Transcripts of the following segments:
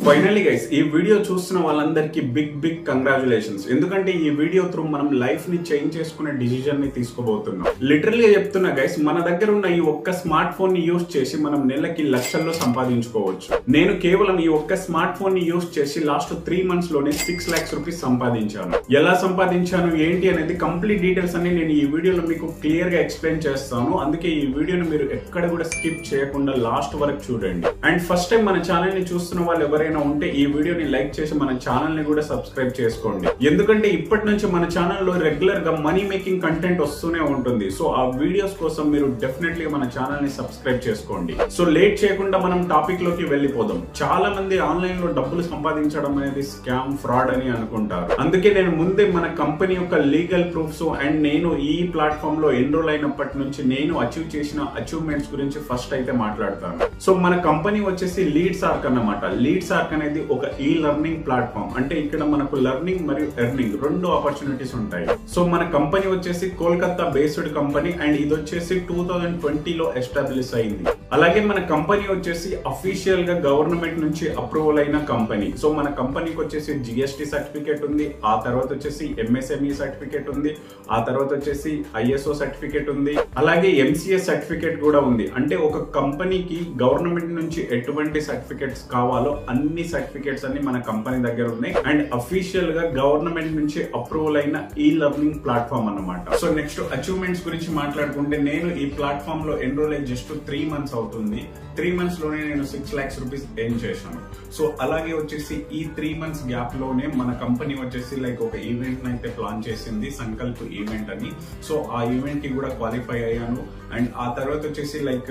Finally guys ఈ video చూస్తున్న వాళ్ళందరికీ బిగ్ కంగ్రాచులేషన్స్. ఎందుకంటే ఈ వీడియో త్రూ మనం లైఫ్ ని చేంజ్ చేసుకునే డిసిజన్ ని తీసుకోబోతున్నాం. లిటరల్లీ చెప్తున్నా గైస్, మన దగ్గర ఉన్న ఈ ఒక్క స్మార్ట్ ఫోన్ ని యూస్ చేసి మనం నెలకి లక్షల్లో సంపాదించుకోవచ్చు. నేను కేవలం ఈ ఒక్క స్మార్ట్ ఫోన్ ని యూస్ చేసి లాస్ట్ 3 months లోనే 6 lakhs రూపీస్ సంపాదించాను. ఎలా సంపాదించాను ఏంటి అనేది కంప్లీట్ డీటెయిల్స్ అన్ని నేను ఈ వీడియోలో మీకు క్లియర్ గా ఎక్స్ప్లెయిన్ చేస్తాను. అందుకే ఈ వీడియోని మీరు ఎక్కడ కూడా స్కిప్ చేయకుండా లాస్ట్ వరకు చూడండి. అండ్ ఫస్ట్ టైం మన ఛానల్ ని చూస్తున్న వాళ్ళు ఎవరైనా ఉంటే ఈ వీడియోని లైక్ చేసి మన ఛానల్ ని కూడా సబ్స్క్రైబ్ చేసుకోండి. ఎందుకంటే ఇప్పటి నుంచి మన ఛానల్లో రెగ్యులర్ గా మనీ మేకింగ్ కంటెంట్ వస్తూనే ఉంటుంది. సో ఆ వీడియోస్ కోసం మీరు డెఫినెట్లీ మన ఛానల్ ని సబ్స్క్రైబ్ చేసుకోండి. సో లేట్ చేయకుండా మనం టాపిక్ లోకి వెళ్ళిపోదాం. చాలా మంది ఆన్లైన్ లో డబ్బులు సంపాదించడం అనేది స్కామ్, ఫ్రాడ్ అని అనుకుంటారు. అందుకే నేను ముందే మన కంపెనీ యొక్క లీగల్ ప్రూఫ్స్ అండ్ నేను ఈ ప్లాట్ఫామ్ లో ఎన్రోల్ అయినప్పటి నుంచి నేను అచీవ్ చేసిన అచీవ్మెంట్స్ గురించి ఫస్ట్ అయితే మాట్లాడతాను. సో మన కంపెనీ వచ్చేసి లీడ్స్ ఆర్క్ అన్నమాట. లీడ్స్ ఆర్క్ అనేది ఒక ఈ లెర్నింగ్ ప్లాట్ఫామ్. అంటే ఇక్కడ మనకు లెర్నింగ్ మరియు ఎర్నింగ్ రెండు ఆపర్చునిటీస్ ఉంటాయి. సో మన కంపెనీ వచ్చేసి కోల్కతా బేస్డ్ కంపెనీ అండ్ ఇది వచ్చేసి 2020 లో ఎస్టాబ్లిష్ అయింది. అలాగే మన కంపెనీ వచ్చేసి అఫీషియల్ గా గవర్నమెంట్ నుంచి అప్రూవల్ అయిన కంపెనీ. సో మన కంపెనీకి వచ్చేసి జిఎస్టి సర్టిఫికేట్ ఉంది, ఆ తర్వాత వచ్చేసి ఎంఎస్ఎంఈ సర్టిఫికేట్ ఉంది, ఆ తర్వాత వచ్చేసి ఐఎస్ఓ సర్టిఫికేట్ ఉంది, అలాగే ఎంసీఎస్ సర్టిఫికేట్ కూడా ఉంది. అంటే ఒక కంపెనీకి గవర్నమెంట్ నుంచి ఎటువంటి సర్టిఫికేట్స్ కావాలో అన్ని సర్టిఫికేట్స్ అన్ని మన కంపెనీ దగ్గర ఉన్నాయి. అండ్ అఫీషియల్ గా గవర్నమెంట్ నుంచి అప్రూవల్ అయిన ఈ లెర్నింగ్ ప్లాట్ఫామ్ అన్నమాట. సో నెక్స్ట్ అచీవ్మెంట్స్ గురించి మాట్లాడుకుంటే నేను ఈ ప్లాట్ఫామ్ లో ఎన్రోల్ అయ్యి జస్ట్ 3 months అవుతుంది. 3 months లోనే నేను 6 lakhs రూపీస్ ఎర్న్ చేశాను. సో అలాగే వచ్చేసి ఈ 3 months గ్యాప్ లోనే మన కంపెనీ వచ్చేసి లైక్ ఒక ఈవెంట్ అయితే ప్లాన్ చేసింది, సంకల్ప్ ఈవెంట్ అని. సో ఆ ఈవెంట్ కి కూడా క్వాలిఫై అయ్యాను. అండ్ ఆ తర్వాత వచ్చేసి లైక్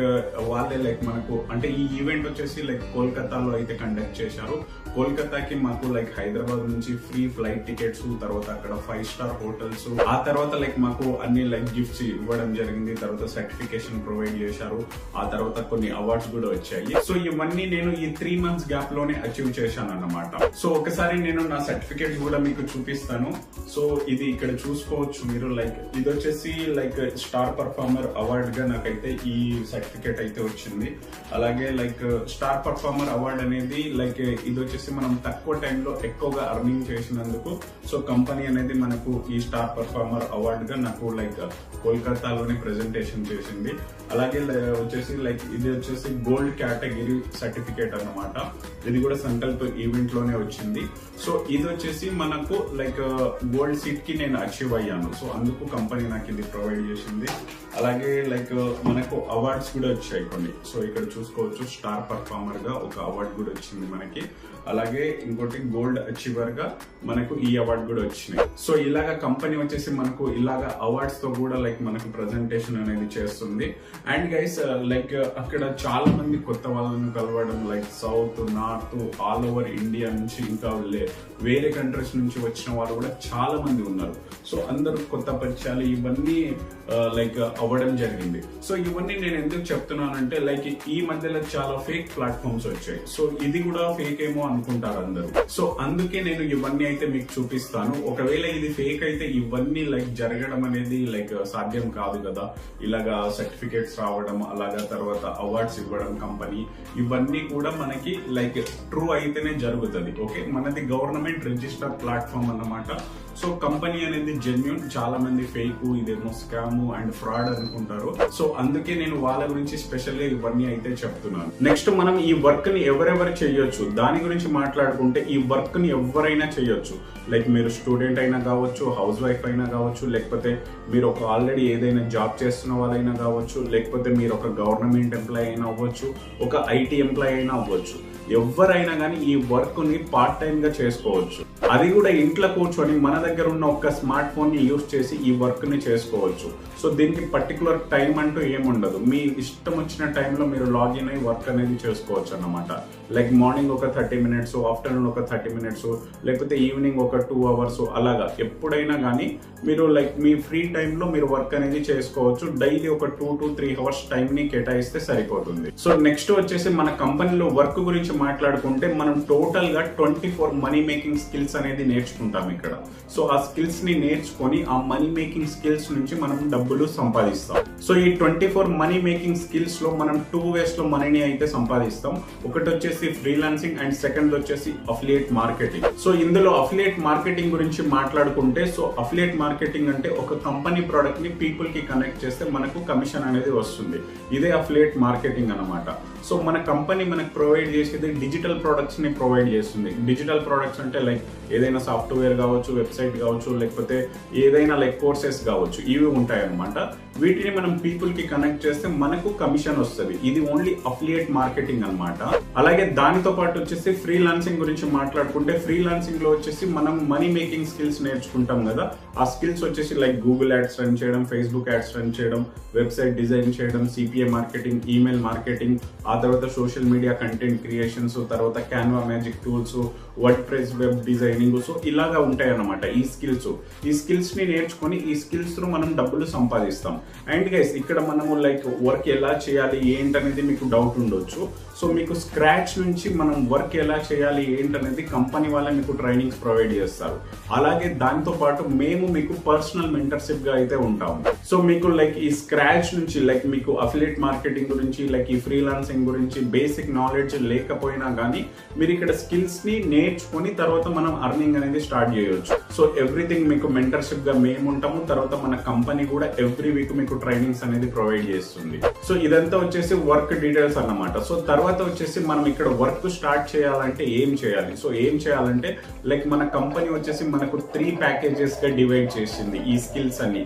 వాళ్ళే లైక్ మనకు అంటే ఈ ఈవెంట్ వచ్చేసి లైక్ కోల్కతాలో అయితే కండక్ట్ చేశారు. కోల్కతాకి మాకు లైక్ హైదరాబాద్ నుంచి ఫ్రీ ఫ్లైట్ టికెట్స్, తర్వాత అక్కడ 5-star హోటల్స్, ఆ తర్వాత లైక్ మాకు అన్ని లైక్ గిఫ్ట్స్ ఇవ్వడం జరిగింది. తర్వాత సర్టిఫికేషన్ ప్రొవైడ్ చేశారు, ఆ తర్వాత కొన్ని అవార్డ్స్ కూడా వచ్చాయి. సో ఇవన్నీ నేను ఈ 3 months గ్యాప్ లోనే అచీవ్ చేశాను అన్నమాట. సో ఒకసారి నేను నా సర్టిఫికేట్స్ కూడా మీకు చూపిస్తాను. సో ఇది ఇక్కడ చూసుకోవచ్చు మీరు. లైక్ ఇది వచ్చేసి లైక్ స్టార్ పర్ఫార్మర్ అవార్డ్ గా నాకైతే ఈ సర్టిఫికేట్ అయితే వచ్చింది. అలాగే లైక్ స్టార్ పర్ఫార్మర్ అవార్డ్ అనేది లైక్ ఇది వచ్చేసి మనం తక్కువ టైంలో ఎక్కువగా అర్నింగ్ చేసినందుకు సో కంపెనీ అనేది మనకు ఈ స్టార్ పర్ఫార్మర్ అవార్డ్ గా నాకు లైక్ కోల్కతాలోనే ప్రెజెంటేషన్ చేసింది. అలాగే వచ్చేసి లైక్ ఇది వచ్చేసి గోల్డ్ కేటగిరీ సర్టిఫికేట్ అన్నమాట. ఇది కూడా సంకల్ప్ ఈవెంట్ లోనే వచ్చింది. సో ఇది వచ్చేసి మనకు లైక్ గోల్డ్ సీట్ కి నేను అచీవ్ అయ్యాను. సో అందుకు కంపెనీ నాకు ఇది ప్రొవైడ్ చేసింది. అలాగే లైక్ మనకు అవార్డ్స్ కూడా వచ్చాయి కొన్ని. సో ఇక్కడ చూసుకోవచ్చు స్టార్ పర్ఫార్మర్ గా ఒక అవార్డ్ కూడా వచ్చింది మనకి. అలాగే ఇంకోటి గోల్డ్ అచీవర్ గా మనకు ఈ అవార్డ్ కూడా వచ్చినాయి. సో ఇలాగా కంపెనీ వచ్చేసి మనకు ఇలాగా అవార్డ్స్ తో కూడా లైక్ మనకు ప్రెజెంటేషన్ అనేది చేస్తుంది. అండ్ గైస్ లైక్ అక్కడ చాలా మంది కొత్త వాళ్ళని కలవడం, like south, north, all over India నుంచి ఇంకా వేరే కంట్రీస్ నుంచి వచ్చిన వాళ్ళు కూడా చాలా మంది ఉన్నారు. సో అందరూ కొత్త పరిచయాలు ఇవన్నీ లైక్ అవ్వడం జరిగింది. సో ఇవన్నీ నేను ఎందుకు చెప్తున్నానంటే లైక్ ఈ మధ్యలో చాలా ఫేక్ ప్లాట్ఫామ్స్ వచ్చాయి. సో ఇది కూడా ఫేక్ ఏమో అనుకుంటారు అందరూ. సో అందుకే నేను ఇవన్నీ అయితే మీకు చూపిస్తాను. ఒకవేళ ఇది ఫేక్ అయితే ఇవన్నీ లైక్ జరగడం అనేది లైక్ సాధ్యం కాదు కదా. ఇలాగా సర్టిఫికేట్స్ రావడం, అలాగా తర్వాత అవార్డ్స్ ఇవ్వడం కంపెనీ, ఇవన్నీ కూడా మనకి లైక్ ట్రూ అయితేనే జరుగుతుంది. ఓకే, మనది గవర్నమెంట్ రిజిస్టర్ ప్లాట్ఫామ్ అన్నమాట. సో కంపెనీ అనేది జెన్యూన్, చాలా మంది ఫేక్, ఇదేమో స్కామ్ అండ్ ఫ్రాడ్ అనుకుంటారు. సో అందుకే నేను వాళ్ళ గురించి స్పెషల్ గా ఇవన్నీ అయితే చెప్తున్నాను. నెక్స్ట్ మనం ఈ వర్క్ ని ఎవరెవరు చేయొచ్చు దాని గురించి మాట్లాడుకుంటే ఈ వర్క్ ని ఎవరైనా చేయొచ్చు. లైక్ మీరు స్టూడెంట్ అయినా కావచ్చు, హౌస్ వైఫ్ అయినా కావచ్చు, లేకపోతే మీరు ఒక ఆల్రెడీ ఏదైనా జాబ్ చేస్తున్న వాళ్ళైనా కావచ్చు, లేకపోతే మీరు ఒక గవర్నమెంట్ ఎంప్లాయ్ అయినా అవ్వచ్చు, ఒక ఐటీ ఎంప్లాయ్ అయినా అవ్వచ్చు. ఎవరైనా కానీ ఈ వర్క్ ని పార్ట్ టైం గా చేసుకోవచ్చు. అది కూడా ఇంట్లో కూర్చొని మన దగ్గర ఉన్న ఒక స్మార్ట్ ఫోన్ ని యూస్ చేసి ఈ వర్క్ ని చేసుకోవచ్చు. సో దీనికి పర్టికులర్ టైం అంటూ ఏముండదు. మీ ఇష్టం వచ్చిన టైంలో మీరు లాగిన్ అయ్యి వర్క్ అనేది చేసుకోవచ్చు అన్నమాట. లైక్ మార్నింగ్ ఒక 30 minutes, ఆఫ్టర్నూన్ ఒక 30 minutes, లేకపోతే ఈవినింగ్ ఒక 2 hours, అలాగా ఎప్పుడైనా కానీ మీరు లైక్ మీ ఫ్రీ టైంలో మీరు వర్క్ అనేది చేసుకోవచ్చు. డైలీ ఒక 2 to 3 hours టైం ని కేటాయిస్తే సరిపోతుంది. సో నెక్స్ట్ వచ్చేసి మన కంపెనీలో వర్క్ గురించి మాట్లాడుకుంటే మనం టోటల్ గా 24 మనీ మేకింగ్ స్కిల్స్ అనేది నేర్చుకుంటాం ఇక్కడ. సో ఆ స్కిల్స్ ని నేర్చుకొని ఆ మనీ మేకింగ్ స్కిల్స్ నుంచి మనం డబ్బులు సంపాదిస్తాం. సో ఈ 24 మనీ మేకింగ్ స్కిల్స్ లో మనం 2 వేస్ లో మనీని అయితే సంపాదిస్తాం. ఒకటి వచ్చేసి ఫ్రీలాన్సింగ్ అండ్ సెకండ్ వచ్చేసి అఫిలియేట్ మార్కెటింగ్. సో ఇందులో అఫిలియేట్ మార్కెటింగ్ గురించి మాట్లాడుకుంటే, సో అఫిలియేట్ మార్కెటింగ్ అంటే ఒక కంపెనీ ప్రోడక్ట్ ని పీపుల్ కి కనెక్ట్ చేస్తే మనకు కమిషన్ అనేది వస్తుంది. ఇదే అఫిలియేట్ మార్కెటింగ్ అన్నమాట. సో మన కంపెనీ మనకు ప్రొవైడ్ చేసేది డిజిటల్ ప్రొడక్ట్స్ ని ప్రొవైడ్ చేస్తుంది. డిజిటల్ ప్రొడక్ట్స్ అంటే లైక్ ఏదైనా సాఫ్ట్వేర్ కావచ్చు, వెబ్సైట్ కావచ్చు, లేకపోతే ఏదైనా లైక్ కోర్సెస్ కావచ్చు, ఇవి ఉంటాయి అన్నమాట. వీటిని మనం పీపుల్ కి కనెక్ట్ చేస్తే మనకు కమిషన్ వస్తుంది. ఇది ఓన్లీ అఫిలియేట్ మార్కెటింగ్ అన్నమాట. అలాగే దానితో పాటు వచ్చేసి ఫ్రీలాన్సింగ్ గురించి మాట్లాడుకుంటే, ఫ్రీలాన్సింగ్ లో వచ్చేసి మనం మనీ మేకింగ్ స్కిల్స్ నేర్చుకుంటాం కదా. ఆ స్కిల్స్ వచ్చేసి లైక్ గూగుల్ యాడ్స్ రన్ చేయడం, ఫేస్బుక్ యాడ్స్ రన్ చేయడం, వెబ్సైట్ డిజైన్ చేయడం, సిపిఏ మార్కెటింగ్, ఈమెయిల్ మార్కెటింగ్, ఆ తర్వాత సోషల్ మీడియా కంటెంట్ క్రియేషన్స్, తర్వాత Canva magic tools, word press web designing. So ఇలాగా ఉంటాయి అన్నమాట ఈ స్కిల్స్. ఈ స్కిల్స్ ని నేర్చుకొని ఈ స్కిల్స్ తో మనం డబ్బులు సంపాదిస్తాం. అండ్ గైస్ ఇక్కడ మనము లైక్ వర్క్ ఎలా చేయాలి ఏంటనేది మీకు డౌట్ ఉండొచ్చు. సో మీకు స్క్రాచ్ నుంచి మనం వర్క్ ఎలా చేయాలి ఏంటనేది కంపెనీ వాళ్ళే మీకు ట్రైనింగ్స్ ప్రొవైడ్ చేస్తారు. అలాగే దాంతో పాటు మేము మీకు పర్సనల్ మెంటర్షిప్ గా అయితే ఉంటాము. సో మీకు లైక్ ఈ స్క్రాచ్ నుంచి లైక్ మీకు అఫిలియేట్ మార్కెటింగ్ గురించి, లైక్ ఈ ఫ్రీలాన్సింగ్ గురించి బేసిక్ నాలెడ్జ్ లేకపోయినా కానీ మీరు ఇక్కడ స్కిల్స్ ని నేర్చుకొని తర్వాత మనం అర్నింగ్ అనేది స్టార్ట్ చేయొచ్చు. సో ఎవ్రీథింగ్ మీకు మెంటర్షిప్ గా మేము ఉంటాము. తర్వాత మన కంపెనీ కూడా ఎవ్రీ వీక్ మీకు ట్రైనింగ్స్ అనేది ప్రొవైడ్ చేస్తుంది. సో ఇదంతా వచ్చేసి వర్క్ డీటెయిల్స్ అన్నమాట. సో తర్వాత వచ్చేసి మనం ఇక్కడ వర్క్ స్టార్ట్ చేయాలంటే ఏం చేయాలి? సో ఏం చేయాలంటే లైక్ మన కంపెనీ వచ్చేసి మనకు 3 ప్యాకేజెస్ గా డివైడ్ చేసింది ఈ స్కిల్స్ అన్ని.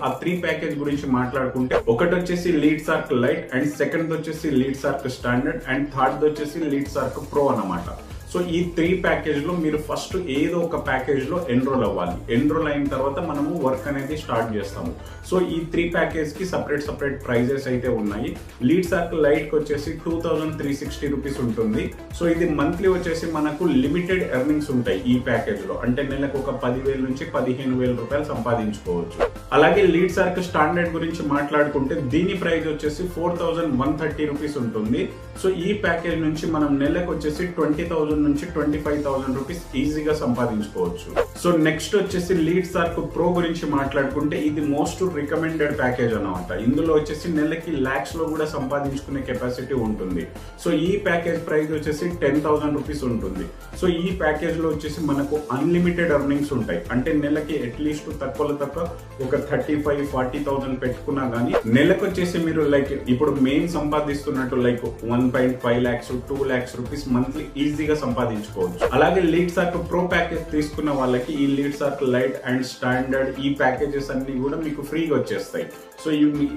ఆ 3 ప్యాకేజ్ గురించి మాట్లాడుకుంటే, ఒకటి వచ్చేసి లీడ్సార్క్ లైట్, అండ్ సెకండ్ వచ్చేసి లీడ్సార్క్ స్టాండర్డ్, అండ్ థర్డ్ వచ్చేసి లీడ్సార్క్ ప్రో అన్నమాట. సో ఈ 3 ప్యాకేజ్ లో మీరు ఫస్ట్ ఏదో ఒక ప్యాకేజ్ లో ఎన్రోల్ అవ్వాలి. ఎన్రోల్ అయిన తర్వాత మనము వర్క్ అనేది స్టార్ట్ చేస్తాము. సో ఈ 3 ప్యాకేజ్ కి సపరేట్ ప్రైజెస్ అయితే ఉన్నాయి. లీడ్సార్క్ లైట్ కి వచ్చేసి 2360 రూపీస్ ఉంటుంది. సో ఇది మంత్లీ వచ్చేసి మనకు లిమిటెడ్ ఎర్నింగ్స్ ఉంటాయి ఈ ప్యాకేజ్ లో. అంటే నెలకు ఒక 10,000 నుంచి 15,000 రూపాయలు సంపాదించుకోవచ్చు. అలాగే లీడ్సార్క్ స్టాండర్డ్ గురించి మాట్లాడుకుంటే దీని ప్రైస్ వచ్చేసి 4130 రూపీస్ ఉంటుంది. సో ఈ ప్యాకేజ్ నుంచి మనం నెలకు వచ్చేసి 20,000 నుంచి 25,000 రూపీస్ ఈజీగా సంపాదించుకోవచ్చు. సో నెక్స్ట్ వచ్చేసి లీడ్సార్క్ ప్రో గురించి మాట్లాడుకుంటే ఇది మోస్ట్ రికమెండెడ్ ప్యాకేజ్ అన్నమాట. ఇందులో వచ్చేసి నెలకి లాక్స్ లో కూడా సంపాదించుకునే కెపాసిటీ ఉంటుంది. సో ఈ ప్యాకేజ్ ప్రైస్ వచ్చేసి 10,000 రూపీస్ ఉంటుంది. సో ఈ ప్యాకేజ్ లో వచ్చేసి మనకు అన్లిమిటెడ్ ఎర్నింగ్స్ ఉంటాయి. అంటే నెలకి అట్లీస్ట్ తక్కువలో తక్కువ ఒక 35-40,000 పెట్టుకున్నా గానీ నెలకు వచ్చేసి మీరు లైక్ ఇప్పుడు మెయిన్ సంపాదిస్తున్నట్టు like 1.5 lakhs 2 lakhs rupees monthly ఈజీగా సంపాదించుకోవచ్చు. అలాగే లీడ్సార్క్ ప్రో ప్యాకేజ్ తీసుకున్న వాళ్ళకి ఈ లీడ్సార్క్ లైట్ అండ్ స్టాండర్డ్ ఈ ప్యాకేజెస్ అన్ని కూడా మీకు ఫ్రీగా వచ్చేస్తాయి. సో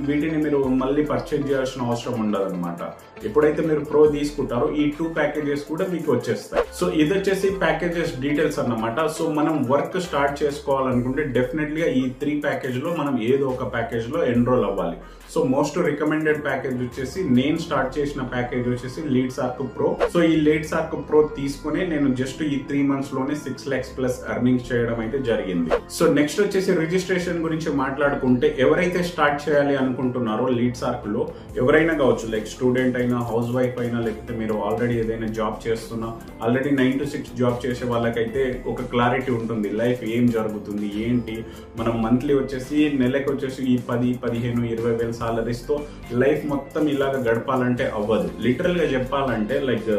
వీటిని మీరు మళ్ళీ పర్చేజ్ చేయాల్సిన అవసరం ఉండదు అనమాట. ఎప్పుడైతే మీరు ప్రో తీసుకుంటారో ఈ 2 ప్యాకేజెస్ కూడా మీకు వచ్చేస్తాయి. సో ఇది వచ్చేసి ప్యాకేజెస్ డీటెయిల్స్ అన్నమాట. సో మనం వర్క్ స్టార్ట్ చేసుకోవాలనుకుంటే డెఫినెట్లీ ఈ 3 ప్యాకేజ్ లో మనం ఏదో ఒక ప్యాకేజ్ లో ఎన్రోల్ అవ్వాలి. సో మోస్ట్ రికమెండెడ్ ప్యాకేజ్ వచ్చేసి నేను స్టార్ట్ చేసిన ప్యాకేజ్ వచ్చేసి లీడ్సార్క్ ప్రో. సో ఈ లీడ్సార్క్ ప్రో తీసుకుని నేను జస్ట్ ఈ 3 months లోనే 6 lakhs ప్లస్ ఎర్నింగ్స్ చేయడం అయితే జరిగింది. సో నెక్స్ట్ వచ్చేసి రిజిస్ట్రేషన్ గురించి మాట్లాడుకుంటే, ఎవరైతే స్టార్ట్ చేయాలి అనుకుంటున్నారో లీడ్సార్క్ లో ఎవరైనా కావచ్చు, లైక్ స్టూడెంట్ అయినా, హౌస్ వైఫ్ అయినా, లేకపోతే మీరు ఆల్రెడీ ఏదైనా జాబ్ చేస్తున్నా, ఆల్రెడీ 9 to 6 జాబ్ చేసే వాళ్ళకైతే ఒక క్లారిటీ ఉంటుంది లైఫ్ ఏం జరుగుతుంది ఏంటి. మనం మంత్లీ వచ్చేసి నెలకు వచ్చేసి ఈ 10-15-20,000 సాలరీస్ తో లైఫ్ మొత్తం ఇలాగ గడపాలంటే అవ్వదు. లిటరల్ గా చెప్పాలంటే లైక్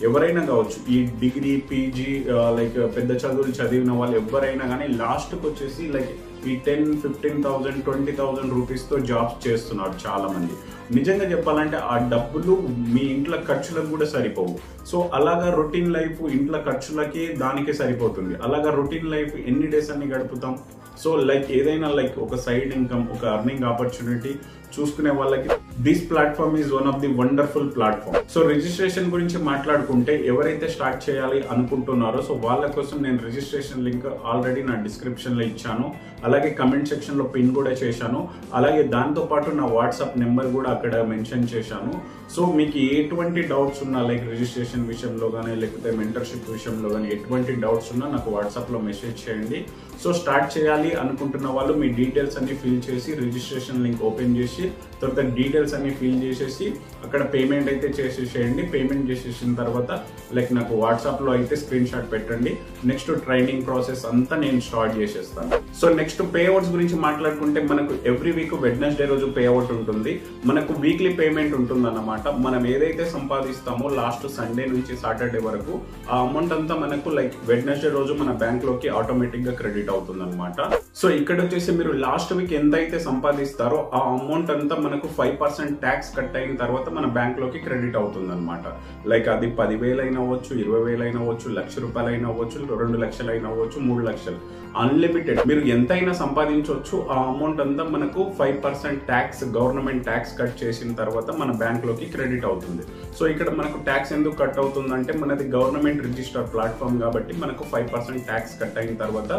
ఎవరైనా కావచ్చు, ఈ డిగ్రీ పీజీ లైక్ పెద్ద చదువులు చదివిన వాళ్ళు ఎవరైనా కానీ లాస్ట్ కి వచ్చేసి లైక్ ఈ 10-15,000 20,000 రూపీస్ తో జాబ్స్ చేస్తున్నారు చాలా మంది. నిజంగా చెప్పాలంటే ఆ డబ్బులు మీ ఇంట్లో ఖర్చులకు కూడా సరిపోవు. సో అలాగా రొటీన్ లైఫ్ ఇంట్లో ఖర్చులకి దానికే సరిపోతుంది. అలాగా రొటీన్ లైఫ్ ఎన్ని డేస్ అన్ని గడుపుతాం. సో లైక్ ఏదైనా లైక్ ఒక సైడ్ ఇన్కమ్, ఒక అర్నింగ్ ఆపర్చునిటీ చూసుకునే వాళ్ళకి this platform is one of the wonderful platform. So registration గురించి మాట్లాడుకుంటే, ఎవరైతే స్టార్ట్ చేయాలి అనుకుంటున్నారో సో వాళ్ళ కోసం నేను రిజిస్ట్రేషన్ లింక్ ఆల్రెడీ నా డిస్క్రిప్షన్ లో ఇచ్చాను. అలాగే కమెంట్ సెక్షన్ లో పిన్ కూడా చేశాను. అలాగే దాంతో పాటు నా వాట్సాప్ నెంబర్ కూడా అక్కడ మెన్షన్ చేశాను. సో మీకు ఎటువంటి డౌట్స్ ఉన్నా లైక్ రిజిస్ట్రేషన్ విషయంలో కానీ లేకపోతే మెంటర్షిప్ విషయంలో కానీ ఎటువంటి డౌట్స్ ఉన్నా నాకు వాట్సాప్లో మెసేజ్ చేయండి. సో స్టార్ట్ చేయాలి అనుకుంటున్న వాళ్ళు మీ డీటెయిల్స్ అన్ని ఫిల్ చేసి రిజిస్ట్రేషన్ లింక్ ఓపెన్ చేసి తర్వాత డీటెయిల్స్ అన్ని ఫిల్ చేసేసి అక్కడ పేమెంట్ అయితే చేసేసేయండి. పేమెంట్ చేసేసిన తర్వాత లైక్ నాకు వాట్సాప్లో అయితే స్క్రీన్ షాట్ పెట్టండి. నెక్స్ట్ ట్రైనింగ్ ప్రాసెస్ అంతా నేను స్టార్ట్ చేసేస్తాను. సో నెక్స్ట్ పే అవుట్స్ గురించి మాట్లాడుకుంటే మనకు ఎవ్రీ వీక్ వెడ్నెస్డే రోజు పే అవుట్ ఉంటుంది. మనకు వీక్లీ పేమెంట్ ఉంటుంది అన్నమాట. మనం ఏదైతే సంపాదిస్తామో లాస్ట్ సండే నుంచి సాటర్డే వరకు ఆ అమౌంట్ అంతా మనకు లైక్ వెడ్నెస్డే రోజు మన బ్యాంక్ లోకి ఆటోమేటిక్ గా క్రెడిట్ అవుతుంది అనమాట. సో ఇక్కడ వచ్చేసి మీరు లాస్ట్ వీక్ ఎంత అయితే సంపాదిస్తారో ఆ అమౌంట్ అంతా మనకు 5% ట్యాక్స్ కట్ అయిన తర్వాత మన బ్యాంక్ లోకి క్రెడిట్ అవుతుంది అనమాట. లైక్ అది 10,000 అయినా అవ్వచ్చు, 20,000 అయినా అవ్వచ్చు, ₹1,00,000 అయినా అవ్వచ్చు, 2 లక్షలు అయినా అవ్వచ్చు, 3 లక్షలు, అన్లిమిటెడ్. మీరు ఎంతైనా సంపాదించవచ్చు. ఆ అమౌంట్ అంతా మనకు 5% ట్యాక్స్ గవర్నమెంట్ ట్యాక్స్ కట్ చేసిన తర్వాత మన బ్యాంక్ లోకి క్రెడిట్ అవుతుంది. సో ఇక్కడ మనకు ట్యాక్స్ ఎందుకు కట్ అవుతుందంటే మనది గవర్నమెంట్ రిజిస్టర్ ప్లాట్ఫామ్ కాబట్టి మనకు 5% ట్యాక్స్ కట్ అయిన తర్వాత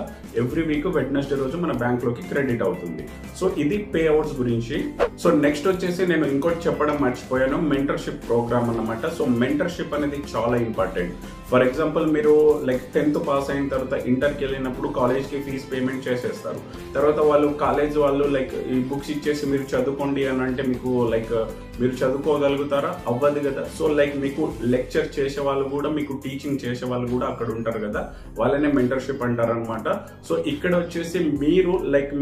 ఎవ్రీ వీక్ వెడ్నెస్డే రోజు మన బ్యాంక్ లోకి క్రెడిట్ అవుతుంది. సో ఇది పే అవుట్స్ గురించి. సో నెక్స్ట్ వచ్చేసి నేను ఇంకోటి చెప్పడం మర్చిపోయాను, మెంటర్షిప్ ప్రోగ్రామ్ అన్నమాట. సో మెంటర్షిప్ అనేది చాలా ఇంపార్టెంట్. ఫర్ ఎగ్జాంపుల్ మీరు లైక్ 10th పాస్ అయిన తర్వాత ఇంటర్కి వెళ్ళినప్పుడు కాలేజ్కి ఫీజ్ పేమెంట్ చేసేస్తారు. తర్వాత కాలేజ్ వాళ్ళు లైక్ ఈ బుక్స్ ఇచ్చేసి మీరు చదువుకోండి అని అంటే మీకు లైక్ మీరు చదువుకోగలుగుతారా? అవ్వదు కదా. సో లైక్ మీకు లెక్చర్ చేసే వాళ్ళు కూడా మీకు టీచింగ్ చేసే వాళ్ళు కూడా అక్కడ ఉంటారు కదా, వాళ్ళనే మెంటర్షిప్ అంటారు అనమాట. సో ఇక్కడ వచ్చేసి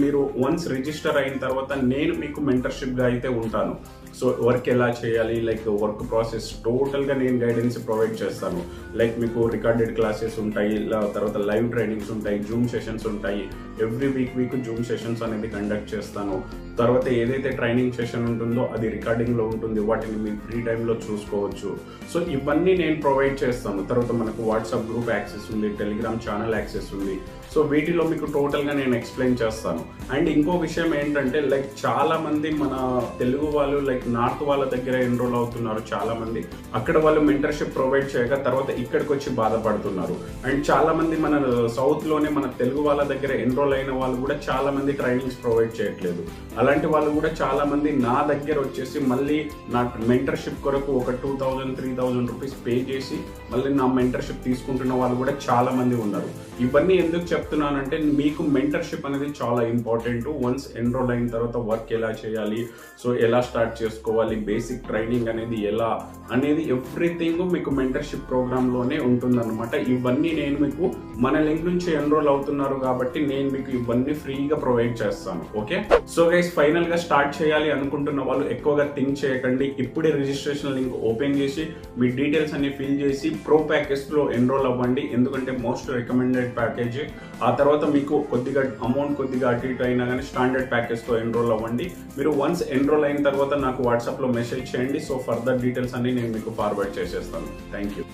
మీరు వన్స్ రిజిస్టర్ అయిన తర్వాత నేను మీకు మెంటర్షిప్ గా అయితే ఉంటాను. సో వర్క్ ఎలా చేయాలి, లైక్ వర్క్ ప్రాసెస్ టోటల్గా నేను గైడెన్స్ ప్రొవైడ్ చేస్తాను. లైక్ మీకు రికార్డెడ్ క్లాసెస్ ఉంటాయి, తర్వాత లైవ్ ట్రైనింగ్స్ ఉంటాయి, జూమ్ సెషన్స్ ఉంటాయి. ఎవ్రీ వీక్ జూమ్ సెషన్స్ అనేది కండక్ట్ చేస్తాను. తర్వాత ఏదైతే ట్రైనింగ్ సెషన్ ఉంటుందో అది రికార్డింగ్లో ఉంటుంది, వాటిని మీ ఫ్రీ టైంలో చూసుకోవచ్చు. సో ఇవన్నీ నేను ప్రొవైడ్ చేస్తాను. తర్వాత మనకు వాట్సాప్ గ్రూప్ యాక్సెస్ ఉంది, టెలిగ్రామ్ ఛానల్ యాక్సెస్ ఉంది. సో వీటిలో మీకు టోటల్గా నేను ఎక్స్ప్లెయిన్ చేస్తాను. అండ్ ఇంకో విషయం ఏంటంటే లైక్ చాలా మంది మన తెలుగు వాళ్ళు లైక్ నార్త్ వాళ్ళ దగ్గర ఎన్రోల్ అవుతున్నారు చాలా మంది. అక్కడ వాళ్ళు మెంటర్షిప్ ప్రొవైడ్ చేయగా తర్వాత ఇక్కడికి వచ్చి బాధపడుతున్నారు. అండ్ చాలా మంది మన సౌత్ లోనే మన తెలుగు వాళ్ళ దగ్గర ఎన్రోల్ అయిన వాళ్ళు కూడా చాలా మంది ట్రైనింగ్స్ ప్రొవైడ్ చేయట్లేదు. అలాంటి వాళ్ళు కూడా చాలా మంది నా దగ్గర వచ్చేసి మళ్ళీ నా మెంటర్షిప్ కొరకు ఒక 2,000-3,000 రూపీస్ పే చేసి మళ్ళీ నా మెంటర్షిప్ తీసుకుంటున్న వాళ్ళు కూడా చాలా మంది ఉన్నారు. ఇవన్నీ ఎందుకు చెప్తున్నానంటే మీకు మెంటర్షిప్ అనేది చాలా ఇంపార్టెంట్. వన్స్ ఎన్రోల్ అయిన తర్వాత వర్క్ ఎలా చేయాలి, సో ఎలా స్టార్ట్ చేసుకోవాలి, బేసిక్ ట్రైనింగ్ అనేది ఎలా అనేది ఎవ్రీథింగ్ మీకు మెంటర్షిప్ ప్రోగ్రామ్ లోనే ఉంటుందన్నమాట. ఇవన్నీ నేను మీకు మన లింక్ నుంచి ఎన్రోల్ అవుతున్నారు కాబట్టి నేను మీకు ఇవన్నీ ఫ్రీగా ప్రొవైడ్ చేస్తాను. ఓకే, సో గైస్ ఫైనల్ గా స్టార్ట్ చేయాలి అనుకుంటున్న వాళ్ళు ఎక్కువగా థింక్ చేయకండి. ఇప్పుడే రిజిస్ట్రేషన్ లింక్ ఓపెన్ చేసి మీ డీటెయిల్స్ అన్ని ఫిల్ చేసి ప్రో ప్యాకేజ్ లో ఎన్రోల్ అవ్వండి. ఎందుకంటే మోస్ట్ రికమెండెడ్ ప్యాకేజ్. ఆ తర్వాత మీకు కొద్దిగా అమౌంట్ కొద్దిగా అటు ఇటు అయినా కానీ స్టాండర్డ్ ప్యాకేజ్ తో ఎన్రోల్ అవ్వండి. మీరు వన్స్ ఎన్రోల్ అయిన తర్వాత నాకు వాట్సాప్ లో మెసేజ్ చేయండి. సో ఫర్దర్ డీటెయిల్స్ అన్ని నేను మీకు ఫార్వర్డ్ చేసేస్తాను. Thank you.